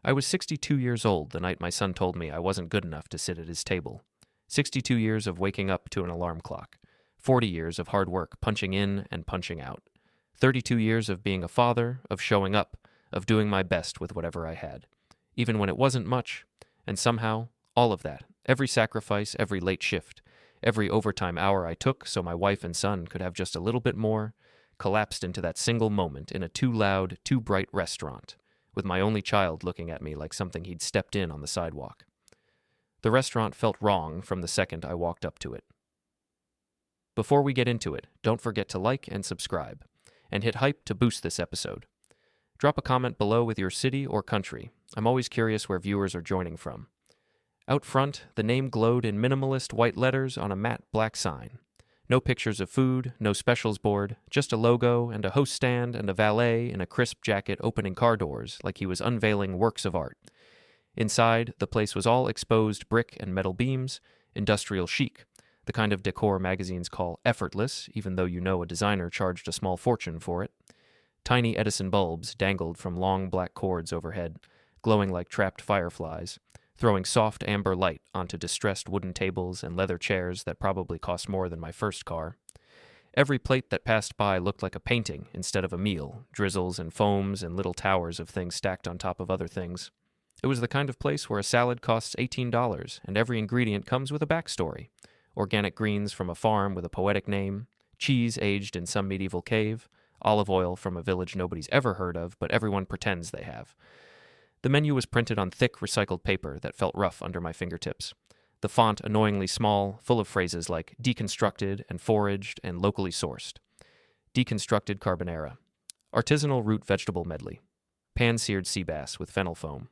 I was 62 years old the night my son told me I wasn't good enough to sit at his table. 62 years of waking up to an alarm clock. 40 years of hard work punching in and punching out. 32 years of being a father, of showing up, of doing my best with whatever I had. Even when it wasn't much, and somehow, all of that, every sacrifice, every late shift, every overtime hour I took so my wife and son could have just a little bit more, collapsed into that single moment in a too loud, too bright restaurant, with my only child looking at me like something he'd stepped in on the sidewalk. The restaurant felt wrong from the second I walked up to it. Before we get into it, don't forget to like and subscribe, and hit hype to boost this episode. Drop a comment below with your city or country. I'm always curious where viewers are joining from. Out front, the name glowed in minimalist white letters on a matte black sign. No pictures of food, no specials board, just a logo and a host stand and a valet in a crisp jacket opening car doors like he was unveiling works of art. Inside, the place was all exposed brick and metal beams, industrial chic, the kind of decor magazines call effortless, even though you know a designer charged a small fortune for it. Tiny Edison bulbs dangled from long black cords overhead, glowing like trapped fireflies, throwing soft amber light onto distressed wooden tables and leather chairs that probably cost more than my first car. Every plate that passed by looked like a painting instead of a meal, drizzles and foams and little towers of things stacked on top of other things. It was the kind of place where a salad costs $18 and every ingredient comes with a backstory. Organic greens from a farm with a poetic name, cheese aged in some medieval cave, olive oil from a village nobody's ever heard of but everyone pretends they have. The menu was printed on thick, recycled paper that felt rough under my fingertips. The font annoyingly small, full of phrases like deconstructed and foraged and locally sourced. Deconstructed carbonara. Artisanal root vegetable medley. Pan-seared sea bass with fennel foam.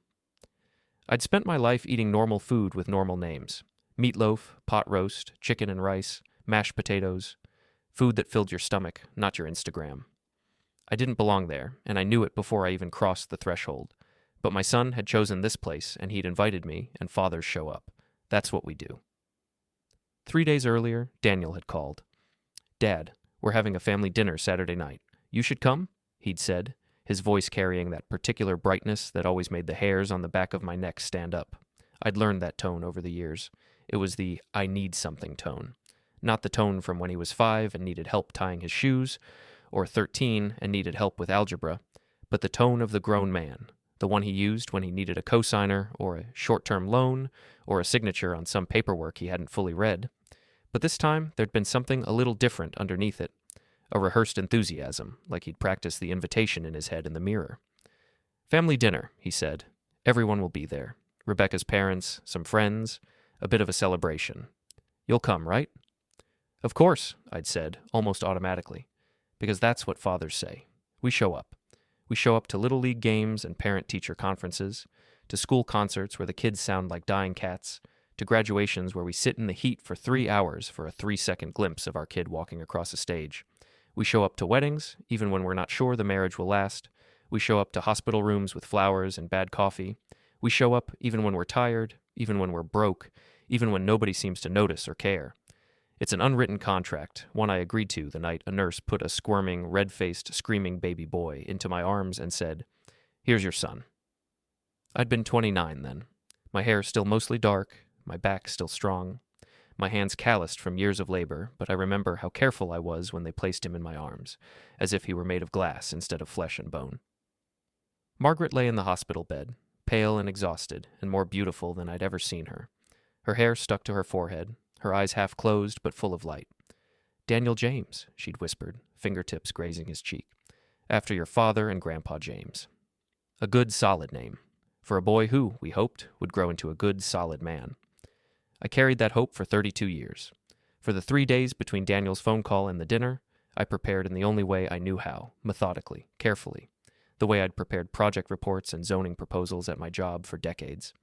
I'd spent my life eating normal food with normal names. Meatloaf, pot roast, chicken and rice, mashed potatoes. Food that filled your stomach, not your Instagram. I didn't belong there, and I knew it before I even crossed the threshold. But my son had chosen this place, and he'd invited me, and fathers show up. That's what we do. 3 days earlier, Daniel had called. "Dad, we're having a family dinner Saturday night. You should come?" he'd said, his voice carrying that particular brightness that always made the hairs on the back of my neck stand up. I'd learned that tone over the years. It was the I need something tone. Not the tone from when he was 5 and needed help tying his shoes, or 13 and needed help with algebra, but the tone of the grown man. The one he used when he needed a cosigner, or a short-term loan, or a signature on some paperwork he hadn't fully read. But this time, there'd been something a little different underneath it. A rehearsed enthusiasm, like he'd practiced the invitation in his head in the mirror. "Family dinner," he said. "Everyone will be there. Rebecca's parents, some friends, a bit of a celebration. You'll come, right?" "Of course," I'd said, almost automatically, because that's what fathers say. We show up. We show up to Little League games and parent-teacher conferences, to school concerts where the kids sound like dying cats, to graduations where we sit in the heat for 3 hours for a 3-second glimpse of our kid walking across a stage. We show up to weddings, even when we're not sure the marriage will last. We show up to hospital rooms with flowers and bad coffee. We show up even when we're tired, even when we're broke, even when nobody seems to notice or care. It's an unwritten contract, one I agreed to the night a nurse put a squirming, red-faced, screaming baby boy into my arms and said, "Here's your son." I'd been 29 then. My hair still mostly dark, my back still strong, my hands calloused from years of labor, but I remember how careful I was when they placed him in my arms, as if he were made of glass instead of flesh and bone. Margaret lay in the hospital bed, pale and exhausted, and more beautiful than I'd ever seen her. Her hair stuck to her forehead, her eyes half closed but full of light. "Daniel James," she'd whispered, fingertips grazing his cheek. "After your father and Grandpa James." A good, solid name. For a boy who, we hoped, would grow into a good, solid man. I carried that hope for 32 years. For the 3 days between Daniel's phone call and the dinner, I prepared in the only way I knew how, methodically, carefully, the way I'd prepared project reports and zoning proposals at my job for decades.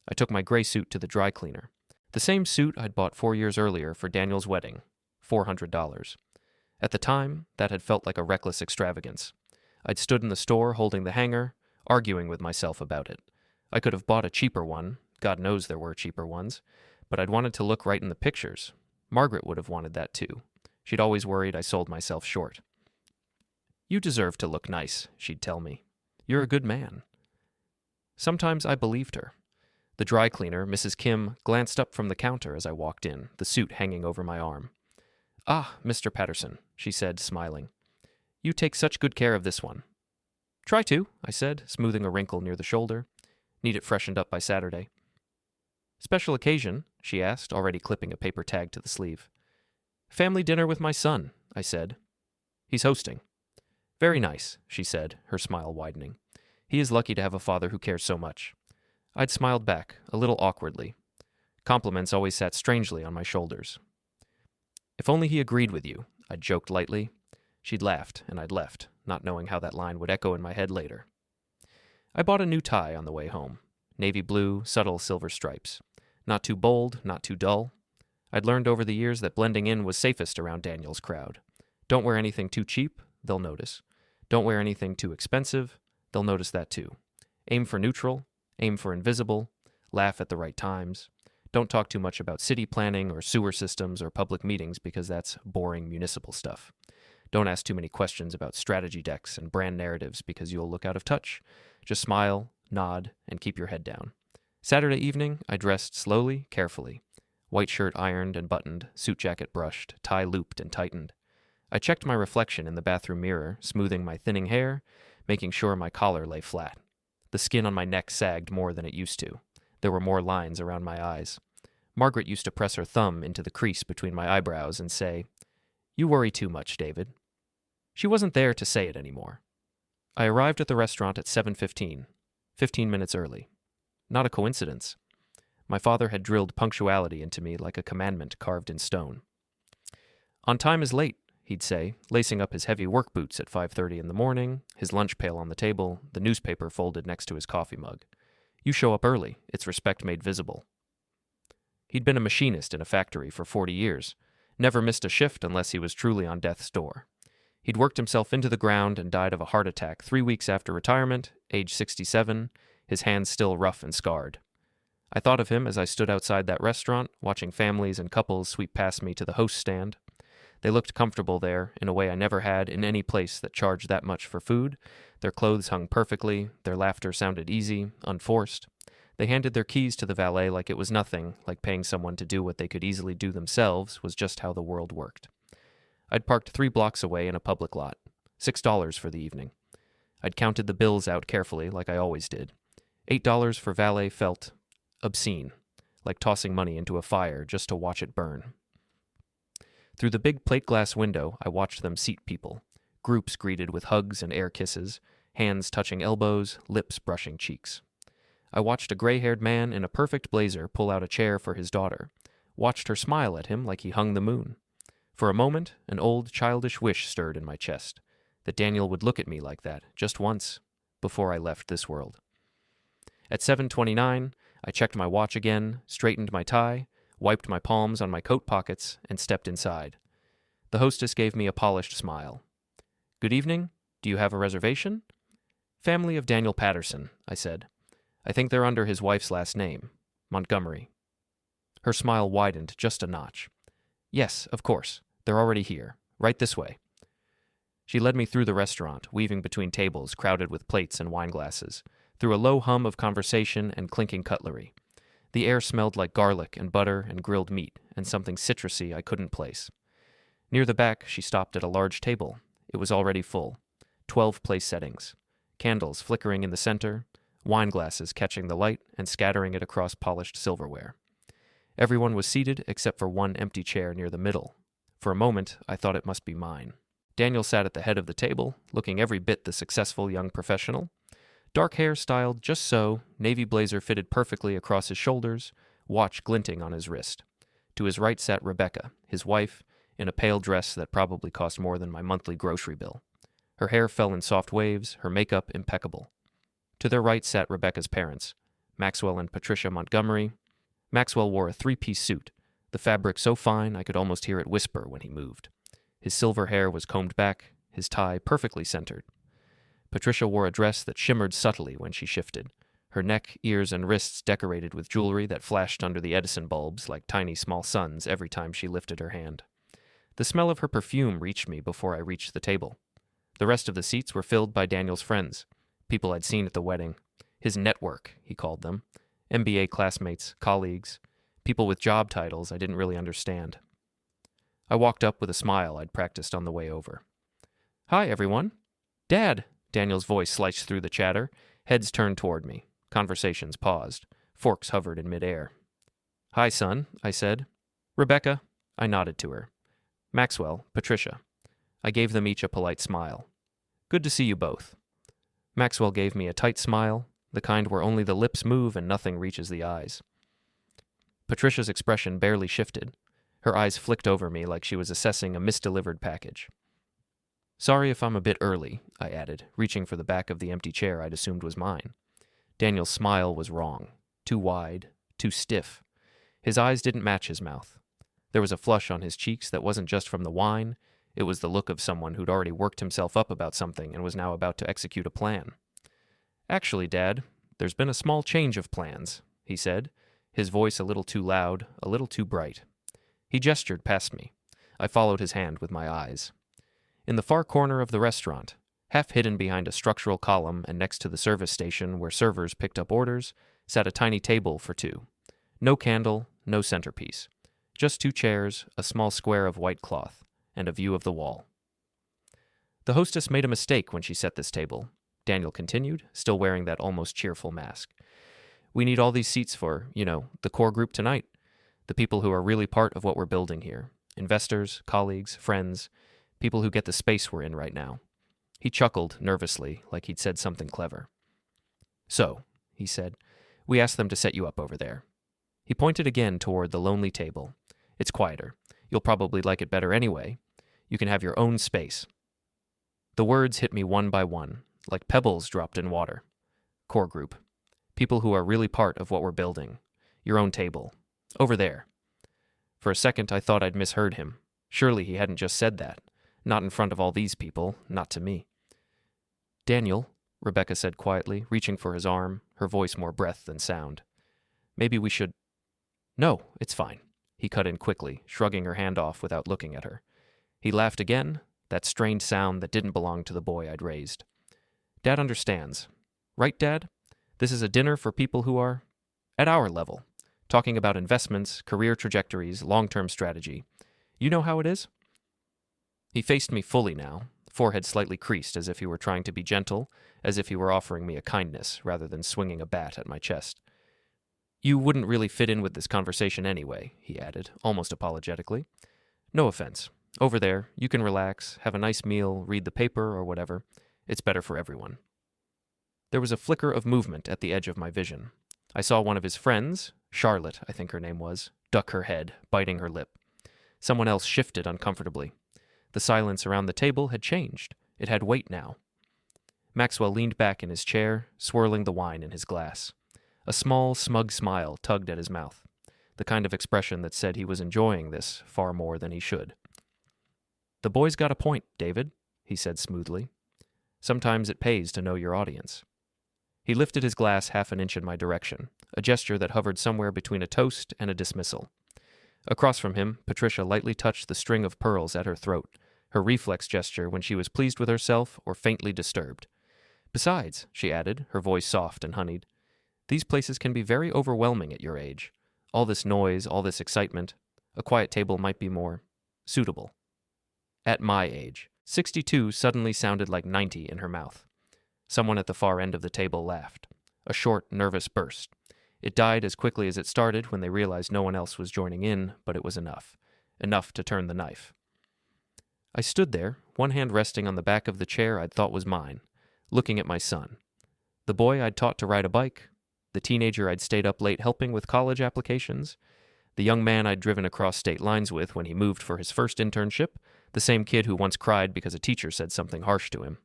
I took my gray suit to the dry cleaner. The same suit I'd bought 4 years earlier for Daniel's wedding, $400. At the time, that had felt like a reckless extravagance. I'd stood in the store holding the hanger, arguing with myself about it. I could have bought a cheaper one, God knows there were cheaper ones, but I'd wanted to look right in the pictures. Margaret would have wanted that too. She'd always worried I sold myself short. "You deserve to look nice," she'd tell me. "You're a good man." Sometimes I believed her. The dry cleaner, Mrs. Kim, glanced up from the counter as I walked in, the suit hanging over my arm. "Ah, Mr. Patterson," she said, smiling. "You take such good care of this one." "Try to," I said, smoothing a wrinkle near the shoulder. "Need it freshened up by Saturday." "Special occasion?" she asked, already clipping a paper tag to the sleeve. "Family dinner with my son," I said. "He's hosting." "Very nice," she said, her smile widening. "He is lucky to have a father who cares so much." I'd smiled back, a little awkwardly. Compliments always sat strangely on my shoulders. "If only he agreed with you," I'd joked lightly. She'd laughed, and I'd left, not knowing how that line would echo in my head later. I bought a new tie on the way home. Navy blue, subtle silver stripes. Not too bold, not too dull. I'd learned over the years that blending in was safest around Daniel's crowd. Don't wear anything too cheap, they'll notice. Don't wear anything too expensive, they'll notice that too. Aim for neutral, aim for invisible, laugh at the right times. Don't talk too much about city planning or sewer systems or public meetings because that's boring municipal stuff. Don't ask too many questions about strategy decks and brand narratives because you'll look out of touch. Just smile, nod, and keep your head down. Saturday evening, I dressed slowly, carefully. White shirt ironed and buttoned, suit jacket brushed, tie looped and tightened. I checked my reflection in the bathroom mirror, smoothing my thinning hair, making sure my collar lay flat. The skin on my neck sagged more than it used to. There were more lines around my eyes. Margaret used to press her thumb into the crease between my eyebrows and say, "You worry too much, David." She wasn't there to say it anymore. I arrived at the restaurant at 7:15, 15 minutes early. Not a coincidence. My father had drilled punctuality into me like a commandment carved in stone. "On time is late," he'd say, lacing up his heavy work boots at 5:30 in the morning, his lunch pail on the table, the newspaper folded next to his coffee mug. "You show up early, it's respect made visible." He'd been a machinist in a factory for 40 years, never missed a shift unless he was truly on death's door. He'd worked himself into the ground and died of a heart attack 3 weeks after retirement, age 67, his hands still rough and scarred. I thought of him as I stood outside that restaurant, watching families and couples sweep past me to the host stand. They looked comfortable there, in a way I never had in any place that charged that much for food. Their clothes hung perfectly, their laughter sounded easy, unforced. They handed their keys to the valet like it was nothing, like paying someone to do what they could easily do themselves was just how the world worked. I'd parked 3 blocks away in a public lot. $6 for the evening. I'd counted the bills out carefully, like I always did. $8 for valet felt obscene, like tossing money into a fire just to watch it burn. Through the big plate glass window, I watched them seat people, groups greeted with hugs and air kisses, hands touching elbows, lips brushing cheeks. I watched a gray-haired man in a perfect blazer pull out a chair for his daughter, watched her smile at him like he hung the moon. For a moment, an old childish wish stirred in my chest, that Daniel would look at me like that, just once, before I left this world. At 7:29, I checked my watch again, straightened my tie, wiped my palms on my coat pockets, and stepped inside. The hostess gave me a polished smile. "Good evening. Do you have a reservation?" "Family of Daniel Patterson," I said. "I think they're under his wife's last name, Montgomery." Her smile widened just a notch. "Yes, of course. They're already here. Right this way." She led me through the restaurant, weaving between tables crowded with plates and wine glasses, through a low hum of conversation and clinking cutlery. The air smelled like garlic and butter and grilled meat and something citrusy I couldn't place. Near the back, she stopped at a large table. It was already full. 12 place settings. Candles flickering in the center, wine glasses catching the light and scattering it across polished silverware. Everyone was seated except for one empty chair near the middle. For a moment, I thought it must be mine. Daniel sat at the head of the table, looking every bit the successful young professional. Dark hair styled just so, navy blazer fitted perfectly across his shoulders, watch glinting on his wrist. To his right sat Rebecca, his wife, in a pale dress that probably cost more than my monthly grocery bill. Her hair fell in soft waves, her makeup impeccable. To their right sat Rebecca's parents, Maxwell and Patricia Montgomery. Maxwell wore a 3-piece suit, the fabric so fine I could almost hear it whisper when he moved. His silver hair was combed back, his tie perfectly centered. Patricia wore a dress that shimmered subtly when she shifted, her neck, ears, and wrists decorated with jewelry that flashed under the Edison bulbs like tiny small suns every time she lifted her hand. The smell of her perfume reached me before I reached the table. The rest of the seats were filled by Daniel's friends, people I'd seen at the wedding, His network, he called them. MBA classmates, colleagues, people with job titles I didn't really understand. I walked up with a smile I'd practiced on the way over. "Hi, everyone." "Dad!" Daniel's voice sliced through the chatter. Heads turned toward me. Conversations paused. Forks hovered in midair. "Hi, son," I said. "Rebecca." I nodded to her. "Maxwell, Patricia." I gave them each a polite smile. "Good to see you both." Maxwell gave me a tight smile, the kind where only the lips move and nothing reaches the eyes. Patricia's expression barely shifted. Her eyes flicked over me like she was assessing a misdelivered package. "Sorry if I'm a bit early," I added, reaching for the back of the empty chair I'd assumed was mine. Daniel's smile was wrong. Too wide, too stiff. His eyes didn't match his mouth. There was a flush on his cheeks that wasn't just from the wine. It was the look of someone who'd already worked himself up about something and was now about to execute a plan. "Actually, Dad, there's been a small change of plans," he said, his voice a little too loud, a little too bright. He gestured past me. I followed his hand with my eyes. In the far corner of the restaurant, half hidden behind a structural column and next to the service station where servers picked up orders, sat a tiny table for two. No candle, no centerpiece. Just two chairs, a small square of white cloth, and a view of the wall. "The hostess made a mistake when she set this table," Daniel continued, still wearing that almost cheerful mask. "We need all these seats for, the core group tonight. The people who are really part of what we're building here. Investors, colleagues, friends, people who get the space we're in right now." He chuckled nervously, like he'd said something clever. "So," he said, "we asked them to set you up over there." He pointed again toward the lonely table. "It's quieter. You'll probably like it better anyway. You can have your own space." The words hit me one by one, like pebbles dropped in water. Core group. People who are really part of what we're building. Your own table. Over there. For a second, I thought I'd misheard him. Surely he hadn't just said that. Not in front of all these people, not to me. "Daniel," Rebecca said quietly, reaching for his arm, her voice more breath than sound. "Maybe we should—" "No, it's fine," he cut in quickly, shrugging her hand off without looking at her. He laughed again, that strained sound that didn't belong to the boy I'd raised. "Dad understands. Right, Dad? This is a dinner for people who are at our level, talking about investments, career trajectories, long-term strategy. You know how it is?" He faced me fully now, forehead slightly creased as if he were trying to be gentle, as if he were offering me a kindness rather than swinging a bat at my chest. "You wouldn't really fit in with this conversation anyway," he added, almost apologetically. "No offense. Over there, you can relax, have a nice meal, read the paper or whatever. It's better for everyone." There was a flicker of movement at the edge of my vision. I saw one of his friends, Charlotte, I think her name was, duck her head, biting her lip. Someone else shifted uncomfortably. The silence around the table had changed. It had weight now. Maxwell leaned back in his chair, swirling the wine in his glass. A small, smug smile tugged at his mouth, the kind of expression that said he was enjoying this far more than he should. "The boy's got a point, David," he said smoothly. "Sometimes it pays to know your audience." He lifted his glass half an inch in my direction, a gesture that hovered somewhere between a toast and a dismissal. Across from him, Patricia lightly touched the string of pearls at her throat, her reflex gesture when she was pleased with herself or faintly disturbed. "Besides," she added, her voice soft and honeyed, "these places can be very overwhelming at your age. All this noise, all this excitement. A quiet table might be more suitable." At my age. 62 suddenly sounded like 90 in her mouth. Someone at the far end of the table laughed. A short, nervous burst. It died as quickly as it started when they realized no one else was joining in, but it was enough. Enough to turn the knife. I stood there, one hand resting on the back of the chair I'd thought was mine, looking at my son. The boy I'd taught to ride a bike, the teenager I'd stayed up late helping with college applications, the young man I'd driven across state lines with when he moved for his first internship, the same kid who once cried because a teacher said something harsh to him.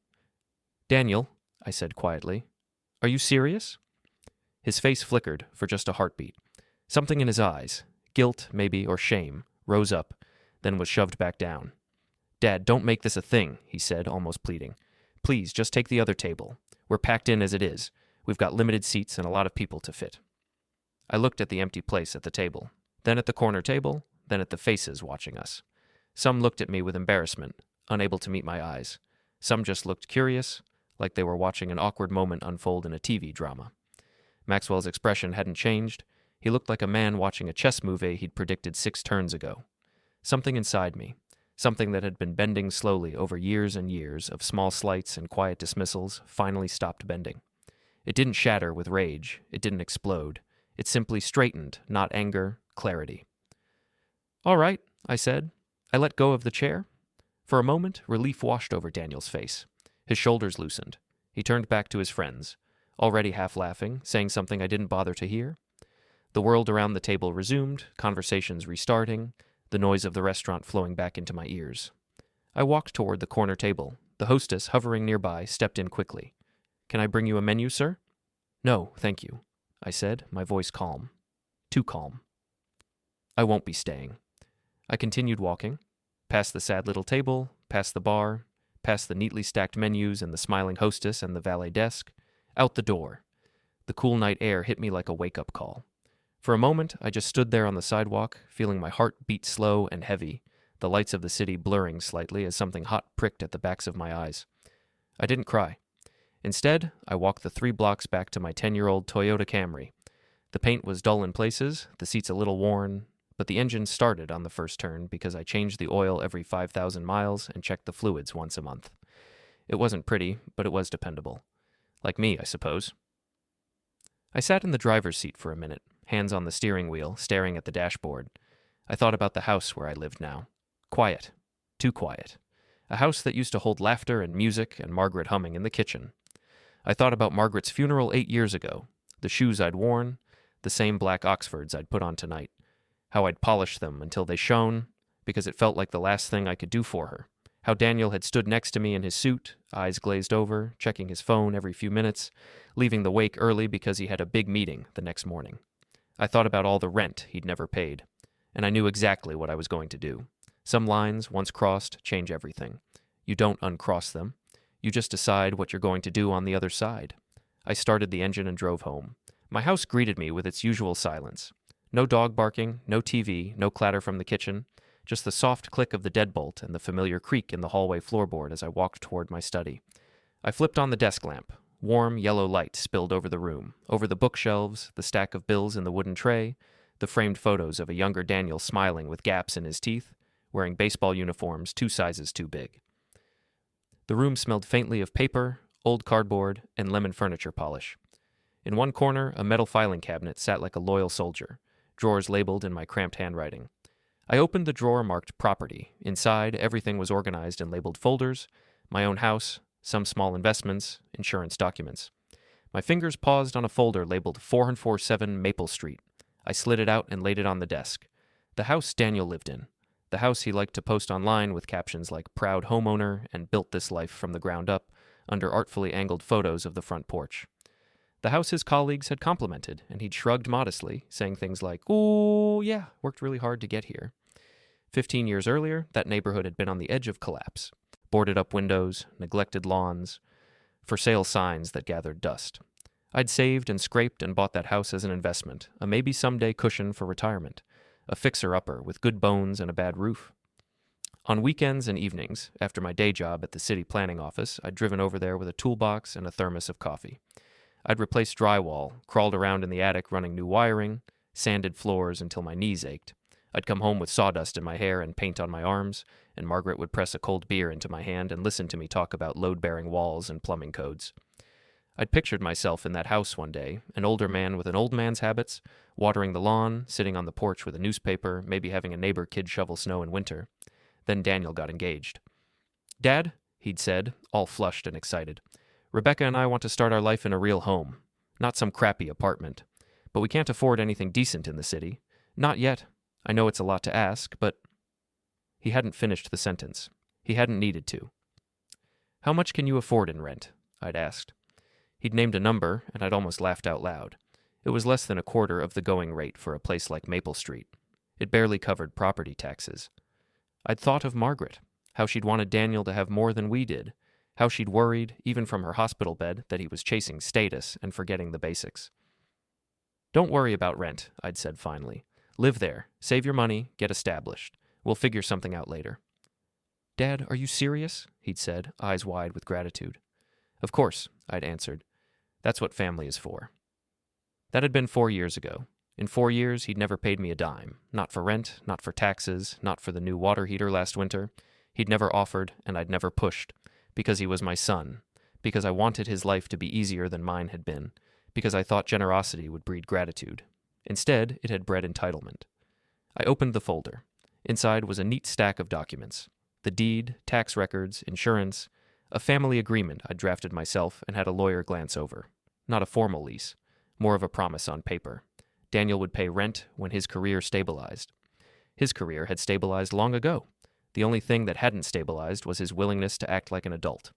"Daniel," I said quietly, "are you serious?" His face flickered for just a heartbeat. Something in his eyes, guilt maybe or shame, rose up, then was shoved back down. "Dad, don't make this a thing," he said, almost pleading. "Please, just take the other table. We're packed in as it is. We've got limited seats and a lot of people to fit." I looked at the empty place at the table, then at the corner table, then at the faces watching us. Some looked at me with embarrassment, unable to meet my eyes. Some just looked curious, like they were watching an awkward moment unfold in a TV drama. Maxwell's expression hadn't changed. He looked like a man watching a chess move he'd predicted 6 turns ago. Something inside me, something that had been bending slowly over years and years of small slights and quiet dismissals, finally stopped bending. It didn't shatter with rage. It didn't explode. It simply straightened, not anger, clarity. "All right," I said. I let go of the chair. For a moment, relief washed over Daniel's face. His shoulders loosened. He turned back to his friends, already half laughing, saying something I didn't bother to hear. The world around the table resumed, conversations restarting, the noise of the restaurant flowing back into my ears. I walked toward the corner table. The hostess, hovering nearby, stepped in quickly. "Can I bring you a menu, sir?" "No, thank you," I said, my voice calm. Too calm. "I won't be staying." I continued walking, past the sad little table, past the bar, past the neatly stacked menus and the smiling hostess and the valet desk, out the door. The cool night air hit me like a wake-up call. For a moment, I just stood there on the sidewalk, feeling my heart beat slow and heavy, the lights of the city blurring slightly as something hot pricked at the backs of my eyes. I didn't cry. Instead, I walked the 3 blocks back to my 10-year-old Toyota Camry. The paint was dull in places, the seats a little worn, but the engine started on the first turn because I changed the oil every 5,000 miles and checked the fluids once a month. It wasn't pretty, but it was dependable. Like me, I suppose. I sat in the driver's seat for a minute, hands on the steering wheel, staring at the dashboard. I thought about the house where I lived now. Quiet. Too quiet. A house that used to hold laughter and music and Margaret humming in the kitchen. I thought about Margaret's funeral 8 years ago, the shoes I'd worn, the same black Oxfords I'd put on tonight, how I'd polished them until they shone, because it felt like the last thing I could do for her, how Daniel had stood next to me in his suit, eyes glazed over, checking his phone every few minutes, leaving the wake early because he had a big meeting the next morning. I thought about all the rent he'd never paid, and I knew exactly what I was going to do. Some lines, once crossed, change everything. You don't uncross them. You just decide what you're going to do on the other side. I started the engine and drove home. My house greeted me with its usual silence. No dog barking, no TV, no clatter from the kitchen, just the soft click of the deadbolt and the familiar creak in the hallway floorboard as I walked toward my study. I flipped on the desk lamp. Warm yellow light spilled over the room, over the bookshelves, the stack of bills in the wooden tray, the framed photos of a younger Daniel smiling with gaps in his teeth, wearing baseball uniforms 2 sizes too big. The room smelled faintly of paper, old cardboard, and lemon furniture polish. In one corner, a metal filing cabinet sat like a loyal soldier, drawers labeled in my cramped handwriting. I opened the drawer marked Property. Inside, everything was organized in labeled folders, my own house, some small investments, insurance documents. My fingers paused on a folder labeled 447 Maple Street. I slid it out and laid it on the desk. The house Daniel lived in. The house he liked to post online with captions like "proud homeowner" and "built this life from the ground up" under artfully angled photos of the front porch. The house his colleagues had complimented, and he'd shrugged modestly, saying things like, "Oh, yeah, worked really hard to get here." 15 years earlier, that neighborhood had been on the edge of collapse. Boarded up windows, neglected lawns, for sale signs that gathered dust. I'd saved and scraped and bought that house as an investment, a maybe someday cushion for retirement, a fixer-upper with good bones and a bad roof. On weekends and evenings, after my day job at the city planning office, I'd driven over there with a toolbox and a thermos of coffee. I'd replaced drywall, crawled around in the attic running new wiring, sanded floors until my knees ached. I'd come home with sawdust in my hair and paint on my arms, and Margaret would press a cold beer into my hand and listen to me talk about load-bearing walls and plumbing codes. I'd pictured myself in that house one day, an older man with an old man's habits, watering the lawn, sitting on the porch with a newspaper, maybe having a neighbor kid shovel snow in winter. Then Daniel got engaged. "Dad," he'd said, all flushed and excited, "Rebecca and I want to start our life in a real home. Not some crappy apartment. But we can't afford anything decent in the city. Not yet. I know it's a lot to ask, but..." He hadn't finished the sentence. He hadn't needed to. "How much can you afford in rent?" I'd asked. He'd named a number, and I'd almost laughed out loud. It was less than a quarter of the going rate for a place like Maple Street. It barely covered property taxes. I'd thought of Margaret, how she'd wanted Daniel to have more than we did, how she'd worried, even from her hospital bed, that he was chasing status and forgetting the basics. "Don't worry about rent," I'd said finally. "Live there, save your money, get established. We'll figure something out later." "Dad, are you serious?" he'd said, eyes wide with gratitude. "Of course," I'd answered. "That's what family is for." That had been 4 years ago. In 4 years, he'd never paid me a dime. Not for rent, not for taxes, not for the new water heater last winter. He'd never offered, and I'd never pushed. Because he was my son. Because I wanted his life to be easier than mine had been. Because I thought generosity would breed gratitude. Instead, it had bred entitlement. I opened the folder. Inside was a neat stack of documents. The deed, tax records, insurance, a family agreement I'd drafted myself and had a lawyer glance over. Not a formal lease, more of a promise on paper. Daniel would pay rent when his career stabilized. His career had stabilized long ago. The only thing that hadn't stabilized was his willingness to act like an adult.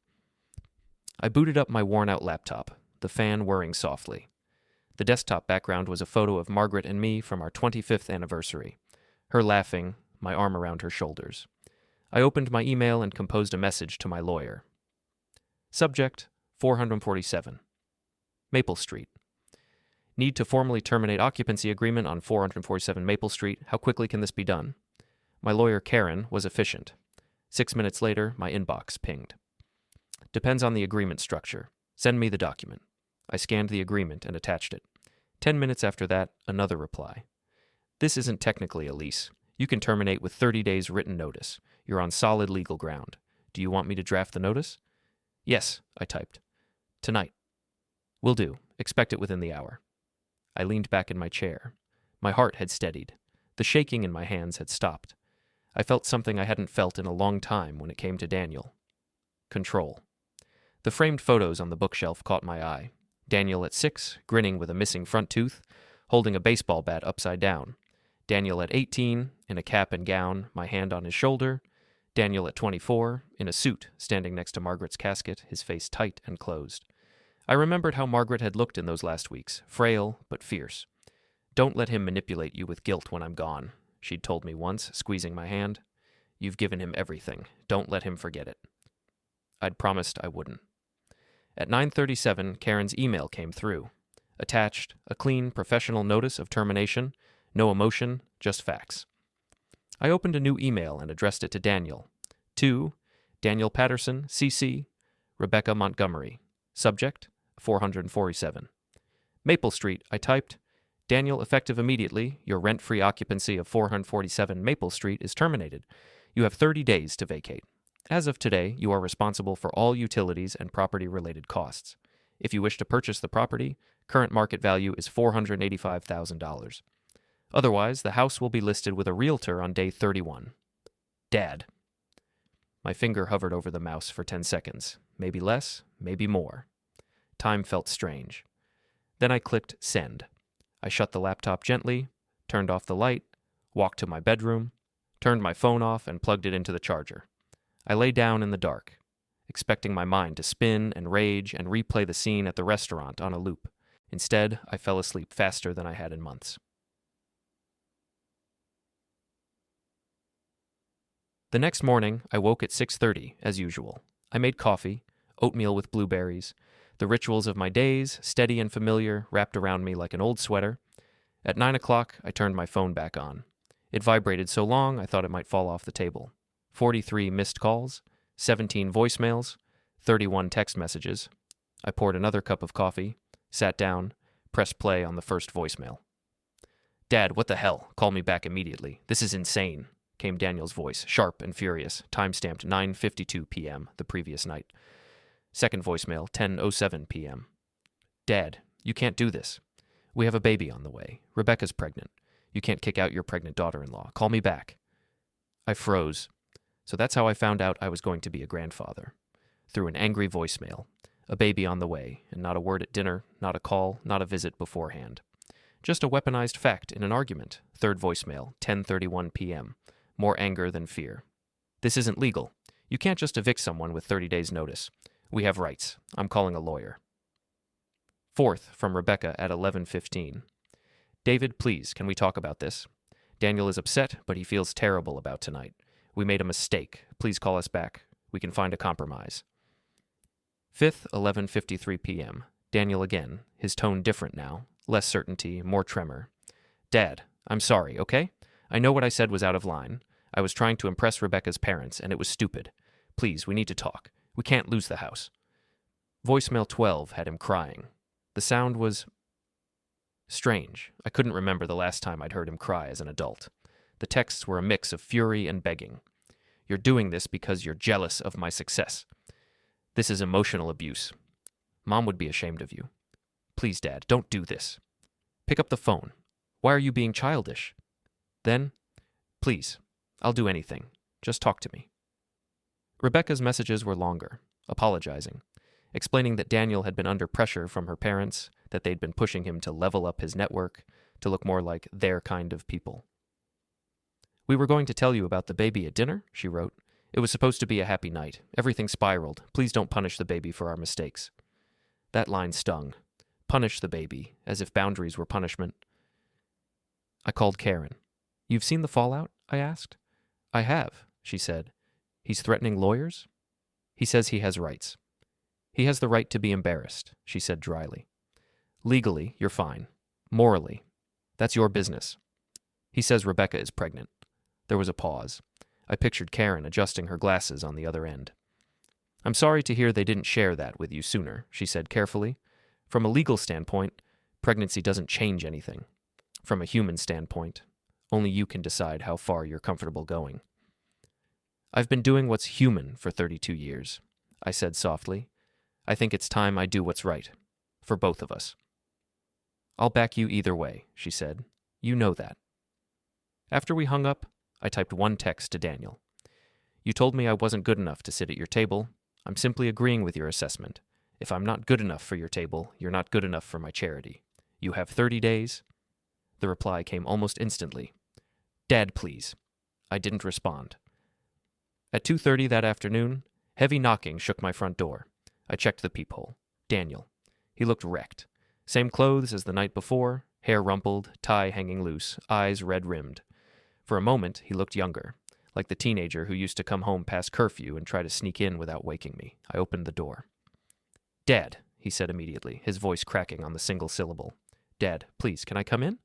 I booted up my worn-out laptop, the fan whirring softly. The desktop background was a photo of Margaret and me from our 25th anniversary. Her laughing, my arm around her shoulders. I opened my email and composed a message to my lawyer. Subject, 447. Maple Street. Need to formally terminate occupancy agreement on 447 Maple Street. How quickly can this be done? My lawyer, Karen, was efficient. 6 minutes later, my inbox pinged. Depends on the agreement structure. Send me the document. I scanned the agreement and attached it. 10 minutes after that, another reply. This isn't technically a lease. You can terminate with 30 days written notice. You're on solid legal ground. Do you want me to draft the notice? Yes, I typed. Tonight. Will do. Expect it within the hour. I leaned back in my chair. My heart had steadied. The shaking in my hands had stopped. I felt something I hadn't felt in a long time when it came to Daniel. Control. The framed photos on the bookshelf caught my eye. Daniel at 6, grinning with a missing front tooth, holding a baseball bat upside down. Daniel at 18, in a cap and gown, my hand on his shoulder. Daniel at 24, in a suit, standing next to Margaret's casket, his face tight and closed. I remembered how Margaret had looked in those last weeks, frail but fierce. Don't let him manipulate you with guilt when I'm gone, she'd told me once, squeezing my hand. You've given him everything. Don't let him forget it. I'd promised I wouldn't. At 9:37, Karen's email came through. Attached, a clean, professional notice of termination. No emotion, just facts. I opened a new email and addressed it to Daniel. To Daniel Patterson, CC, Rebecca Montgomery. Subject, 447. Maple Street, I typed. Daniel, effective immediately, your rent-free occupancy of 447 Maple Street is terminated. You have 30 days to vacate. As of today, you are responsible for all utilities and property-related costs. If you wish to purchase the property, current market value is $485,000. Otherwise, the house will be listed with a realtor on day 31. Dad. My finger hovered over the mouse for 10 seconds. Maybe less, maybe more. Time felt strange. Then I clicked send. I shut the laptop gently, turned off the light, walked to my bedroom, turned my phone off and plugged it into the charger. I lay down in the dark, expecting my mind to spin and rage and replay the scene at the restaurant on a loop. Instead, I fell asleep faster than I had in months. The next morning, I woke at 6:30, as usual. I made coffee, oatmeal with blueberries. The rituals of my days, steady and familiar, wrapped around me like an old sweater. At 9 o'clock, I turned my phone back on. It vibrated so long I thought it might fall off the table. 43 missed calls, 17 voicemails, 31 text messages. I poured another cup of coffee, sat down, pressed play on the first voicemail. Dad, what the hell? Call me back immediately. This is insane, came Daniel's voice, sharp and furious, time-stamped 9:52 p.m. the previous night. Second voicemail, 10:07 p.m. Dad, you can't do this. We have a baby on the way. Rebecca's pregnant. You can't kick out your pregnant daughter-in-law. Call me back. I froze. So that's how I found out I was going to be a grandfather. Through an angry voicemail. A baby on the way, and not a word at dinner, not a call, not a visit beforehand. Just a weaponized fact in an argument. Third voicemail, 10:31 p.m. More anger than fear. This isn't legal. You can't just evict someone with 30 days' notice. We have rights. I'm calling a lawyer. Fourth, from Rebecca at 11:15. David, please, can we talk about this? Daniel is upset, but he feels terrible about tonight. We made a mistake. Please call us back. We can find a compromise. Fifth, 11:53 p.m. Daniel again, his tone different now. Less certainty, more tremor. Dad, I'm sorry, okay? I know what I said was out of line. I was trying to impress Rebecca's parents, and it was stupid. Please, we need to talk. We can't lose the house. Voicemail 12 had him crying. The sound was Strange. I couldn't remember the last time I'd heard him cry as an adult. The texts were a mix of fury and begging. You're doing this because you're jealous of my success. This is emotional abuse. Mom would be ashamed of you. Please, Dad, don't do this. Pick up the phone. Why are you being childish? Then, please, I'll do anything. Just talk to me. Rebecca's messages were longer, apologizing, explaining that Daniel had been under pressure from her parents, that they'd been pushing him to level up his network, to look more like their kind of people. We were going to tell you about the baby at dinner, she wrote. It was supposed to be a happy night. Everything spiraled. Please don't punish the baby for our mistakes. That line stung. Punish the baby, as if boundaries were punishment. I called Karen. You've seen the fallout? I asked. I have, she said. He's threatening lawyers? He says he has rights. He has the right to be embarrassed, she said dryly. Legally, you're fine. Morally, that's your business. He says Rebecca is pregnant. There was a pause. I pictured Karen adjusting her glasses on the other end. I'm sorry to hear they didn't share that with you sooner, she said carefully. From a legal standpoint, pregnancy doesn't change anything. From a human standpoint, only you can decide how far you're comfortable going. I've been doing what's human for 32 years, I said softly. I think it's time I do what's right, for both of us. I'll back you either way, she said. You know that. After we hung up, I typed one text to Daniel. You told me I wasn't good enough to sit at your table. I'm simply agreeing with your assessment. If I'm not good enough for your table, you're not good enough for my charity. You have 30 days. The reply came almost instantly. Dad, please. I didn't respond. At 2:30 that afternoon, heavy knocking shook my front door. I checked the peephole. Daniel. He looked wrecked. Same clothes as the night before, hair rumpled, tie hanging loose, eyes red-rimmed. For a moment, he looked younger, like the teenager who used to come home past curfew and try to sneak in without waking me. I opened the door. Dad, he said immediately, his voice cracking on the single syllable. Dad, please, can I come in?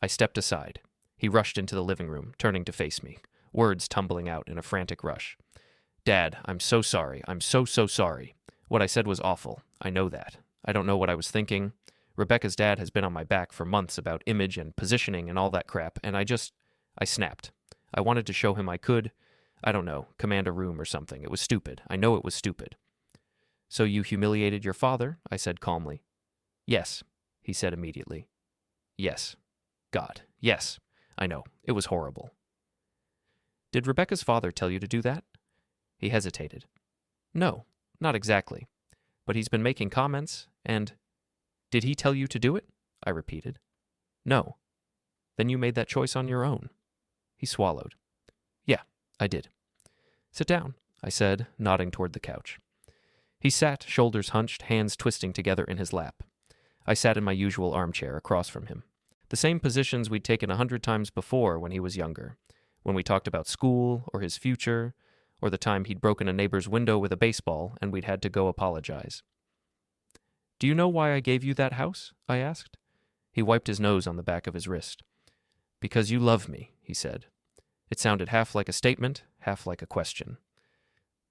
I stepped aside. He rushed into the living room, turning to face me, words tumbling out in a frantic rush. Dad, I'm so sorry. I'm so sorry. What I said was awful. I know that. I don't know what I was thinking. Rebecca's dad has been on my back for months about image and positioning and all that crap, and I snapped. I wanted to show him I could, I don't know, command a room or something. It was stupid. I know it was stupid. So you humiliated your father? I said calmly. Yes, he said immediately. Yes. God, yes. I know. It was horrible. Did Rebecca's father tell you to do that? He hesitated. No, not exactly. But he's been making comments, and... Did he tell you to do it? I repeated. No. Then you made that choice on your own. He swallowed. Yeah, I did. Sit down, I said, nodding toward the couch. He sat, shoulders hunched, hands twisting together in his lap. I sat in my usual armchair across from him. The same positions we'd taken 100 times before when he was younger, when we talked about school or his future, or the time he'd broken a neighbor's window with a baseball and we'd had to go apologize. Do you know why I gave you that house? I asked. He wiped his nose on the back of his wrist. Because you love me, he said. It sounded half like a statement, half like a question.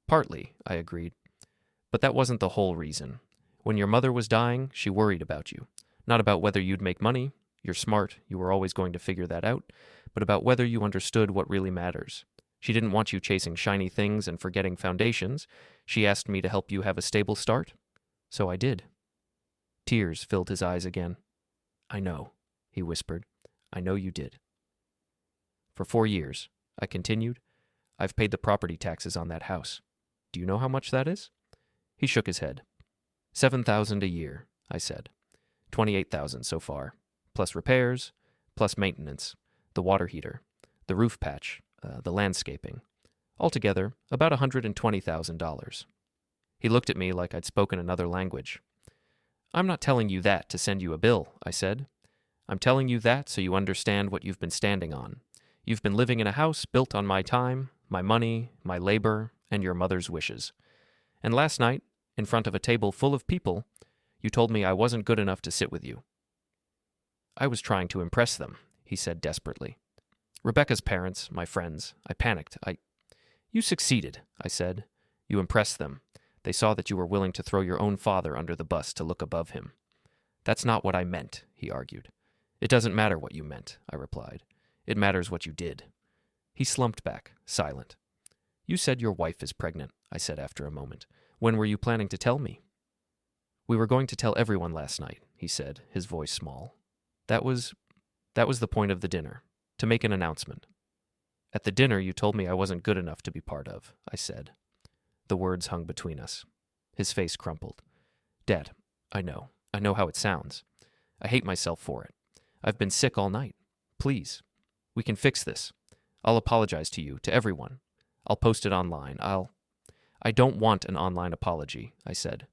Partly, I agreed. But that wasn't the whole reason. When your mother was dying, she worried about you. Not about whether you'd make money. You're smart, you were always going to figure that out. But about whether you understood what really matters. She didn't want you chasing shiny things and forgetting foundations. She asked me to help you have a stable start. So I did. Tears filled his eyes again. I know, he whispered. I know you did. For 4 years, I continued, I've paid the property taxes on that house. Do you know how much that is? He shook his head. $7,000 a year, I said. $28,000 so far, plus repairs, plus maintenance, the water heater, the roof patch, the landscaping. Altogether, about $120,000. He looked at me like I'd spoken another language. I'm not telling you that to send you a bill, I said. I'm telling you that so you understand what you've been standing on. You've been living in a house built on my time, my money, my labor, and your mother's wishes. And last night, in front of a table full of people, you told me I wasn't good enough to sit with you. I was trying to impress them, he said desperately. Rebecca's parents, my friends. I panicked. You succeeded, I said. You impressed them. They saw that you were willing to throw your own father under the bus to look above him. That's not what I meant, he argued. It doesn't matter what you meant, I replied. It matters what you did. He slumped back, silent. You said your wife is pregnant, I said after a moment. When were you planning to tell me? We were going to tell everyone last night, he said, his voice small. That was the point of the dinner, to make an announcement. At the dinner, you told me I wasn't good enough to be part of, I said. The words hung between us. His face crumpled. Dad, I know how it sounds. I hate myself for it. I've been sick all night. Please, we can fix this. I'll apologize to you, to everyone. I'll post it online. I don't want an online apology, I said.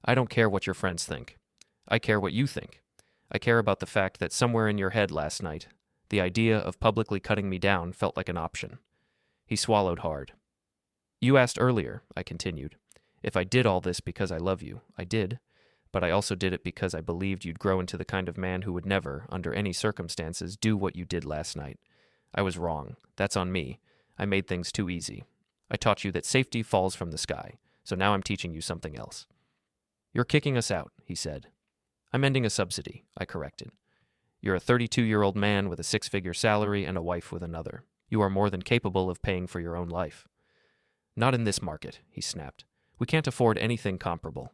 I don't care what your friends think. I care what you think. I care about the fact that somewhere in your head last night, the idea of publicly cutting me down felt like an option. He swallowed hard. You asked earlier, I continued, if I did all this because I love you. I did, but I also did it because I believed you'd grow into the kind of man who would never, under any circumstances, do what you did last night. I was wrong. That's on me. I made things too easy. I taught you that safety falls from the sky, so now I'm teaching you something else. You're kicking us out, he said. I'm ending a subsidy, I corrected. You're a 32-year-old man with a 6-figure salary and a wife with another. You are more than capable of paying for your own life. Not in this market, he snapped. We can't afford anything comparable.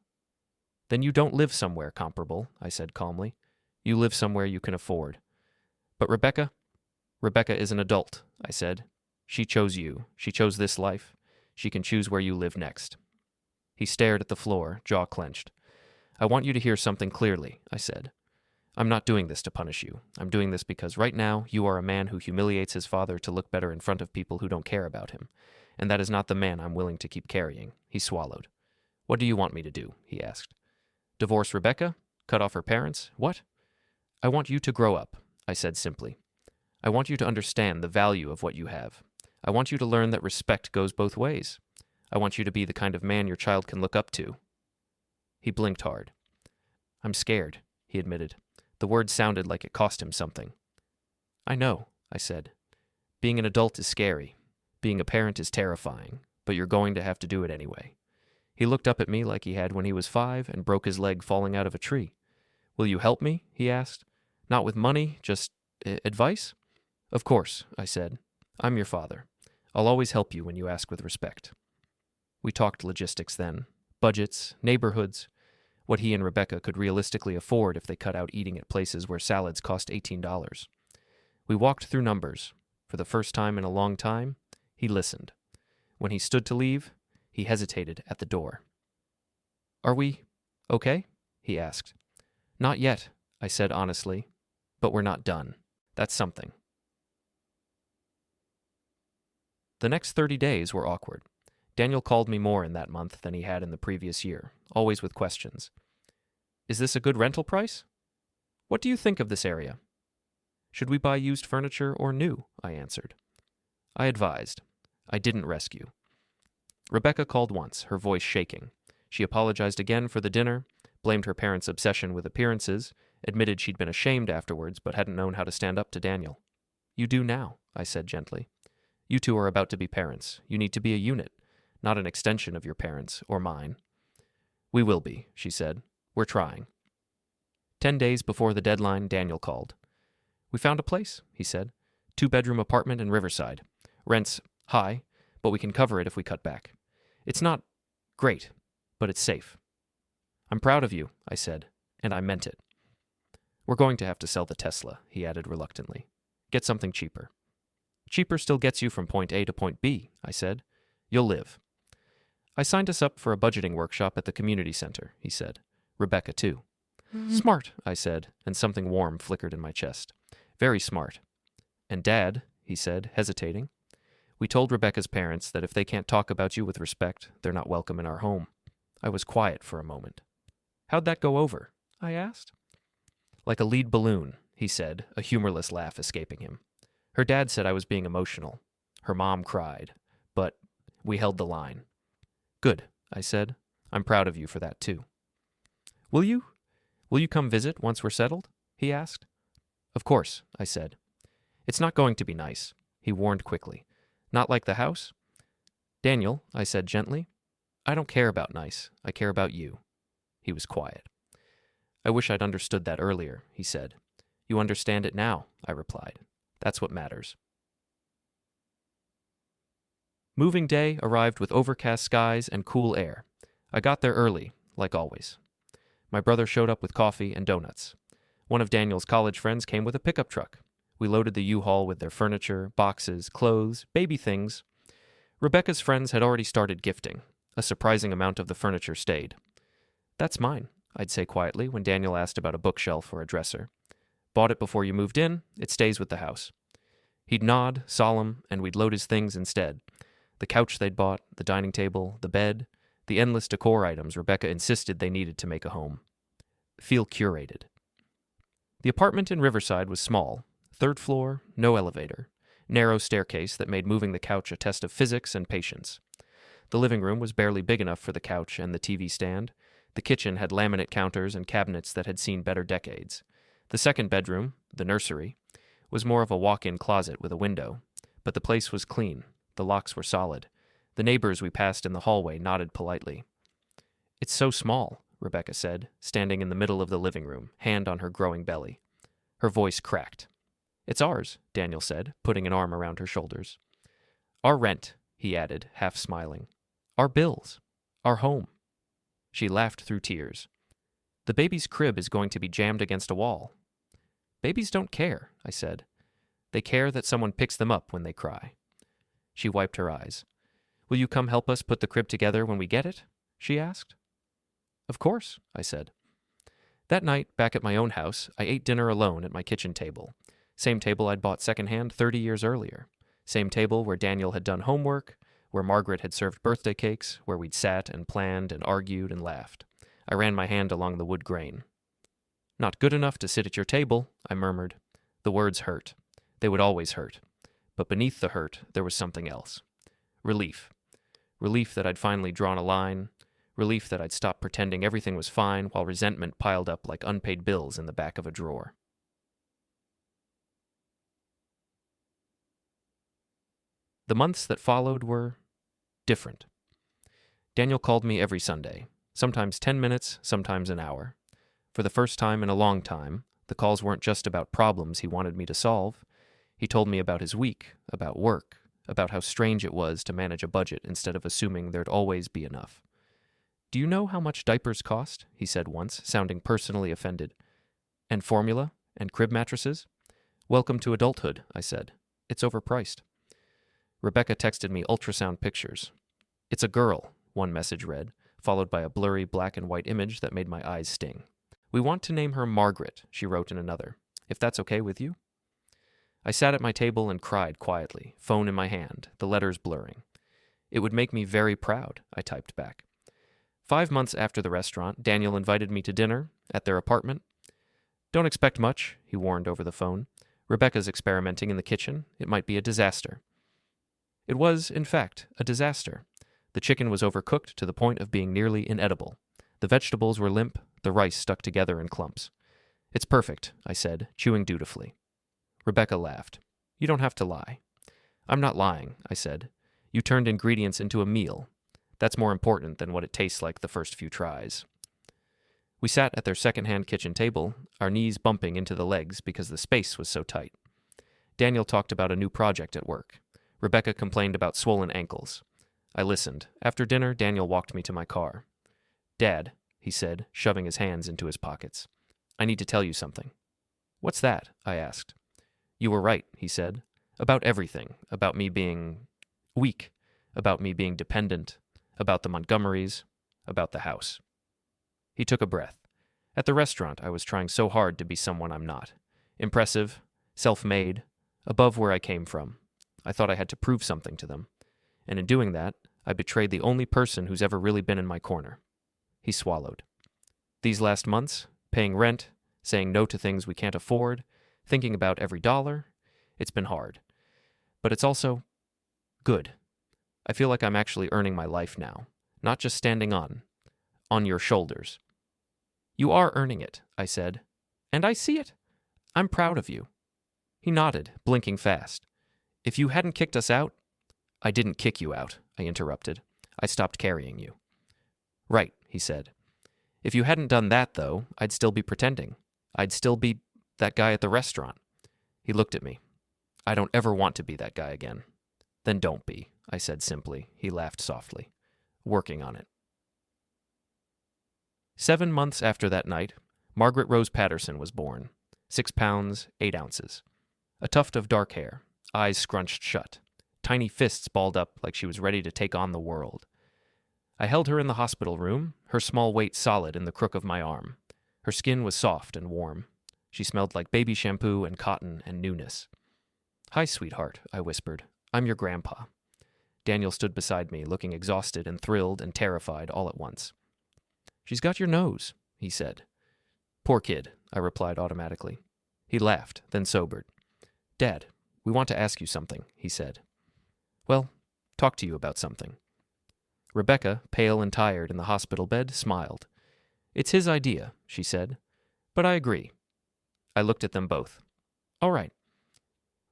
Then you don't live somewhere comparable, I said calmly. You live somewhere you can afford. But Rebecca is an adult, I said. She chose you. She chose this life. She can choose where you live next. He stared at the floor, jaw clenched. I want you to hear something clearly, I said. I'm not doing this to punish you. I'm doing this because right now you are a man who humiliates his father to look better in front of people who don't care about him. And that is not the man I'm willing to keep carrying. He swallowed. What do you want me to do? He asked. Divorce Rebecca? Cut off her parents? What? I want you to grow up, I said simply. I want you to understand the value of what you have. I want you to learn that respect goes both ways. I want you to be the kind of man your child can look up to. He blinked hard. I'm scared, he admitted. The word sounded like it cost him something. I know, I said. Being an adult is scary. Being a parent is terrifying, but you're going to have to do it anyway. He looked up at me like he had when he was 5 and broke his leg falling out of a tree. Will you help me? He asked. Not with money, just advice? Of course, I said. I'm your father. I'll always help you when you ask with respect. We talked logistics then. Budgets, neighborhoods, what he and Rebecca could realistically afford if they cut out eating at places where salads cost $18. We walked through numbers. For the first time in a long time, he listened. When he stood to leave, he hesitated at the door. Are we okay? He asked. Not yet, I said honestly, but we're not done. That's something. The next 30 days were awkward. Daniel called me more in that month than he had in the previous year, always with questions. Is this a good rental price? What do you think of this area? Should we buy used furniture or new? I answered. I advised. I didn't rescue. Rebecca called once, her voice shaking. She apologized again for the dinner, blamed her parents' obsession with appearances, admitted she'd been ashamed afterwards but hadn't known how to stand up to Daniel. You do now, I said gently. You two are about to be parents. You need to be a unit, not an extension of your parents or mine. We will be, she said. We're trying. 10 days before the deadline, Daniel called. We found a place, he said. 2-bedroom apartment in Riverside. Rent's high, but we can cover it if we cut back. It's not great, but it's safe. I'm proud of you, I said, and I meant it. We're going to have to sell the Tesla, he added reluctantly. Get something cheaper. Cheaper still gets you from point A to point B, I said. You'll live. I signed us up for a budgeting workshop at the community center, he said. Rebecca, too. Smart, I said, and something warm flickered in my chest. Very smart. And Dad, he said, hesitating. We told Rebecca's parents that if they can't talk about you with respect, they're not welcome in our home. I was quiet for a moment. How'd that go over? I asked. Like a lead balloon, he said, a humorless laugh escaping him. Her dad said I was being emotional. Her mom cried. But we held the line. Good, I said. I'm proud of you for that, too. Will you come visit once we're settled? He asked. Of course, I said. It's not going to be nice, he warned quickly. Not like the house? Daniel, I said gently. I don't care about nice. I care about you. He was quiet. I wish I'd understood that earlier, he said. You understand it now, I replied. That's what matters. Moving day arrived with overcast skies and cool air. I got there early, like always. My brother showed up with coffee and donuts. One of Daniel's college friends came with a pickup truck. We loaded the U-Haul with their furniture, boxes, clothes, baby things. Rebecca's friends had already started gifting. A surprising amount of the furniture stayed. That's mine, I'd say quietly when Daniel asked about a bookshelf or a dresser. Bought it before you moved in, it stays with the house. He'd nod, solemn, and we'd load his things instead. The couch they'd bought, the dining table, the bed, the endless decor items Rebecca insisted they needed to make a home. Feel curated. The apartment in Riverside was small. 3rd floor, no elevator. Narrow staircase that made moving the couch a test of physics and patience. The living room was barely big enough for the couch and the TV stand. The kitchen had laminate counters and cabinets that had seen better decades. The second bedroom, the nursery, was more of a walk-in closet with a window. But the place was clean. The locks were solid. The neighbors we passed in the hallway nodded politely. It's so small, Rebecca said, standing in the middle of the living room, hand on her growing belly. Her voice cracked. It's ours, Daniel said, putting an arm around her shoulders. Our rent, he added, half smiling. Our bills. Our home. She laughed through tears. The baby's crib is going to be jammed against a wall. Babies don't care, I said. They care that someone picks them up when they cry. She wiped her eyes. Will you come help us put the crib together when we get it? She asked. Of course, I said. That night, back at my own house, I ate dinner alone at my kitchen table. Same table I'd bought secondhand 30 years earlier. Same table where Daniel had done homework, where Margaret had served birthday cakes, where we'd sat and planned and argued and laughed. I ran my hand along the wood grain. Not good enough to sit at your table, I murmured. The words hurt. They would always hurt. But beneath the hurt, there was something else. Relief. Relief that I'd finally drawn a line. Relief that I'd stopped pretending everything was fine while resentment piled up like unpaid bills in the back of a drawer. The months that followed were different. Daniel called me every Sunday, sometimes 10 minutes, sometimes an hour. For the first time in a long time, the calls weren't just about problems he wanted me to solve. He told me about his week, about work, about how strange it was to manage a budget instead of assuming there'd always be enough. Do you know how much diapers cost? He said once, sounding personally offended. And formula? And crib mattresses? Welcome to adulthood, I said. It's overpriced. Rebecca texted me ultrasound pictures. It's a girl, one message read, followed by a blurry black and white image that made my eyes sting. We want to name her Margaret, she wrote in another. If that's okay with you? I sat at my table and cried quietly, phone in my hand, the letters blurring. It would make me very proud, I typed back. 5 months after the restaurant, Daniel invited me to dinner at their apartment. Don't expect much, he warned over the phone. Rebecca's experimenting in the kitchen. It might be a disaster. It was, in fact, a disaster. The chicken was overcooked to the point of being nearly inedible. The vegetables were limp, the rice stuck together in clumps. It's perfect, I said, chewing dutifully. Rebecca laughed. You don't have to lie. I'm not lying, I said. You turned ingredients into a meal. That's more important than what it tastes like the first few tries. We sat at their second-hand kitchen table, our knees bumping into the legs because the space was so tight. Daniel talked about a new project at work. Rebecca complained about swollen ankles. I listened. After dinner, Daniel walked me to my car. Dad, he said, shoving his hands into his pockets. I need to tell you something. What's that? I asked. You were right, he said. About everything. About me being weak. About me being dependent. About the Montgomerys. About the house. He took a breath. At the restaurant, I was trying so hard to be someone I'm not. Impressive, self-made, above where I came from. I thought I had to prove something to them. And in doing that, I betrayed the only person who's ever really been in my corner. He swallowed. These last months, paying rent, saying no to things we can't afford, thinking about every dollar, it's been hard. But it's also good. I feel like I'm actually earning my life now, not just standing on your shoulders. You are earning it, I said. And I see it. I'm proud of you. He nodded, blinking fast. If you hadn't kicked us out, I didn't kick you out, I interrupted. I stopped carrying you. Right, he said. If you hadn't done that, though, I'd still be pretending. I'd still be that guy at the restaurant. He looked at me. I don't ever want to be that guy again. Then don't be, I said simply. He laughed softly. Working on it. 7 months after that night, Margaret Rose Patterson was born. 6 pounds, 8 ounces. A tuft of dark hair, eyes scrunched shut, tiny fists balled up like she was ready to take on the world. I held her in the hospital room, her small weight solid in the crook of my arm. Her skin was soft and warm. She smelled like baby shampoo and cotton and newness. "Hi, sweetheart," I whispered. "I'm your grandpa." Daniel stood beside me, looking exhausted and thrilled and terrified all at once. "She's got your nose," he said. "Poor kid," I replied automatically. He laughed, then sobered. "Dad, we want to ask you something," he said. "Well, talk to you about something." Rebecca, pale and tired in the hospital bed, smiled. "It's his idea," she said. "But I agree." I looked at them both. "All right.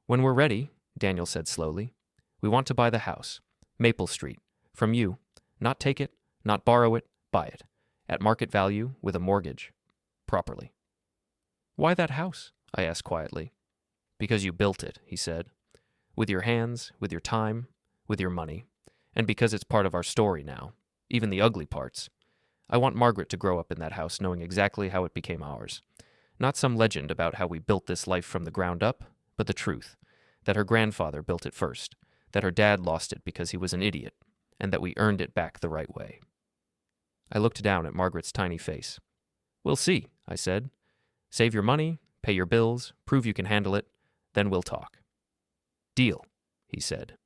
When we're ready," Daniel said slowly, "we want to buy the house, Maple Street, from you. Not take it, not borrow it, buy it. At market value, with a mortgage. Properly." "Why that house?" I asked quietly. "Because you built it," he said. "With your hands, with your time, with your money. And because it's part of our story now, even the ugly parts. I want Margaret to grow up in that house knowing exactly how it became ours. Not some legend about how we built this life from the ground up, but the truth, that her grandfather built it first, that her dad lost it because he was an idiot, and that we earned it back the right way." I looked down at Margaret's tiny face. "We'll see," I said. "Save your money, pay your bills, prove you can handle it, then we'll talk." "Deal," he said.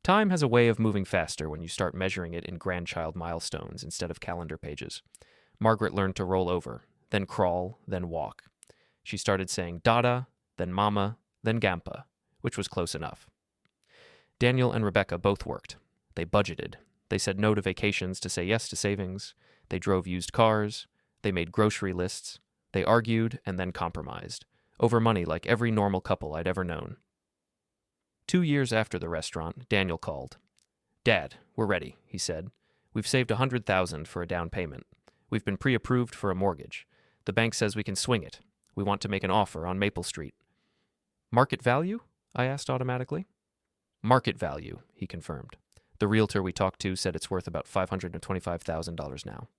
Time has a way of moving faster when you start measuring it in grandchild milestones instead of calendar pages. Margaret learned to roll over, then crawl, then walk. She started saying Dada, then Mama, then Gampa, which was close enough. Daniel and Rebecca both worked. They budgeted. They said no to vacations to say yes to savings. They drove used cars. They made grocery lists. They argued and then compromised, over money like every normal couple I'd ever known. 2 years after the restaurant, Daniel called. "Dad, we're ready," he said. "We've saved $100,000 for a down payment. We've been pre-approved for a mortgage. The bank says we can swing it. We want to make an offer on Maple Street." "Market value?" I asked automatically. "Market value," he confirmed. "The realtor we talked to said it's worth about $525,000 now."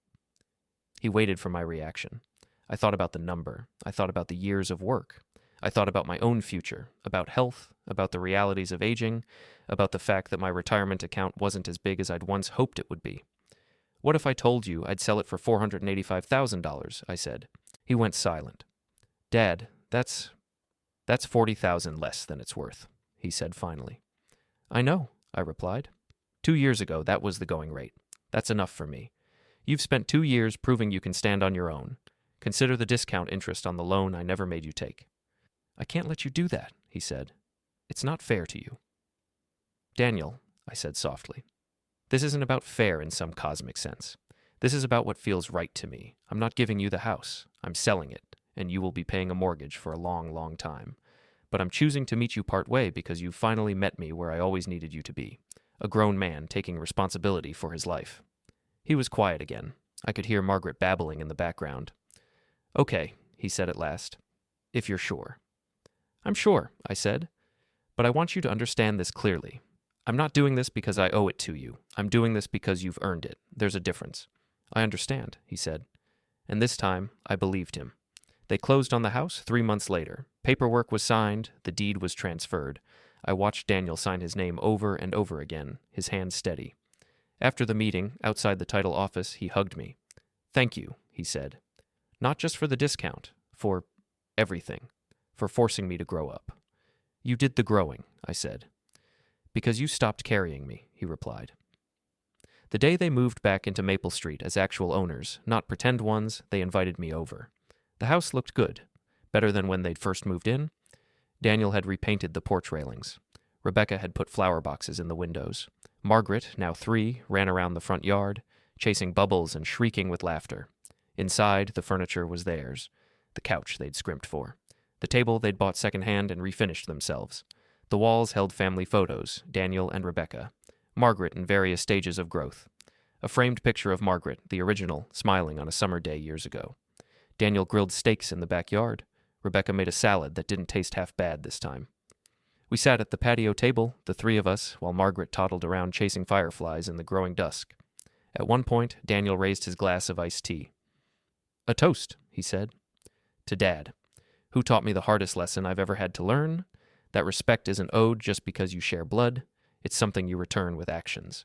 He waited for my reaction. I thought about the number. I thought about the years of work. I thought about my own future, about health, about the realities of aging, about the fact that my retirement account wasn't as big as I'd once hoped it would be. "What if I told you I'd sell it for $485,000, I said. He went silent. "Dad, that's $40,000 less than it's worth," he said finally. "I know," I replied. 2 years ago, that was the going rate. That's enough for me. You've spent 2 years proving you can stand on your own. Consider the discount interest on the loan I never made you take." "I can't let you do that," he said. "It's not fair to you." "Daniel," I said softly, "this isn't about fair in some cosmic sense. This is about what feels right to me. I'm not giving you the house. I'm selling it, and you will be paying a mortgage for a long, long time. But I'm choosing to meet you part way because you finally met me where I always needed you to be, a grown man taking responsibility for his life." He was quiet again. I could hear Margaret babbling in the background. "Okay," he said at last, "if you're sure." "I'm sure," I said, "but I want you to understand this clearly. I'm not doing this because I owe it to you. I'm doing this because you've earned it. There's a difference." "I understand," he said. And this time, I believed him. They closed on the house 3 months later. Paperwork was signed. The deed was transferred. I watched Daniel sign his name over and over again, his hand steady. After the meeting, outside the title office, he hugged me. "Thank you," he said. "Not just for the discount, for everything. For forcing me to grow up." "You did the growing," I said. "Because you stopped carrying me," he replied. The day they moved back into Maple Street as actual owners, not pretend ones, they invited me over. The house looked good, better than when they'd first moved in. Daniel had repainted the porch railings. Rebecca had put flower boxes in the windows. Margaret, now 3, ran around the front yard, chasing bubbles and shrieking with laughter. Inside, the furniture was theirs, the couch they'd scrimped for. The table they'd bought secondhand and refinished themselves. The walls held family photos, Daniel and Rebecca. Margaret in various stages of growth. A framed picture of Margaret, the original, smiling on a summer day years ago. Daniel grilled steaks in the backyard. Rebecca made a salad that didn't taste half bad this time. We sat at the patio table, the three of us, while Margaret toddled around chasing fireflies in the growing dusk. At one point, Daniel raised his glass of iced tea. "A toast," he said. "To Dad, who taught me the hardest lesson I've ever had to learn, that respect isn't owed just because you share blood, it's something you return with actions.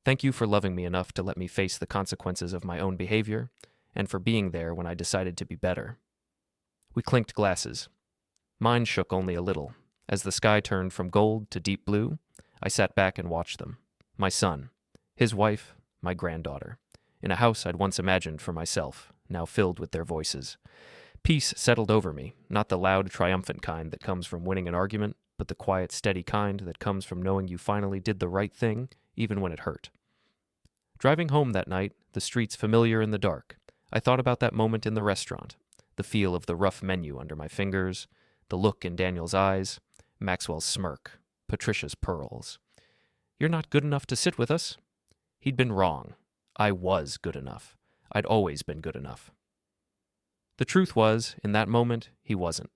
Thank you for loving me enough to let me face the consequences of my own behavior, and for being there when I decided to be better." We clinked glasses. Mine shook only a little. As the sky turned from gold to deep blue, I sat back and watched them. My son, his wife, my granddaughter, in a house I'd once imagined for myself, now filled with their voices. Peace settled over me, not the loud, triumphant kind that comes from winning an argument, but the quiet, steady kind that comes from knowing you finally did the right thing, even when it hurt. Driving home that night, the streets familiar in the dark, I thought about that moment in the restaurant, the feel of the rough menu under my fingers, the look in Daniel's eyes, Maxwell's smirk, Patricia's pearls. "You're not good enough to sit with us." He'd been wrong. I was good enough. I'd always been good enough. The truth was, in that moment, he wasn't.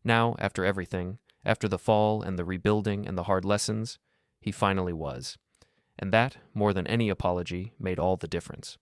Now, after everything, after the fall and the rebuilding and the hard lessons, he finally was. And that, more than any apology, made all the difference.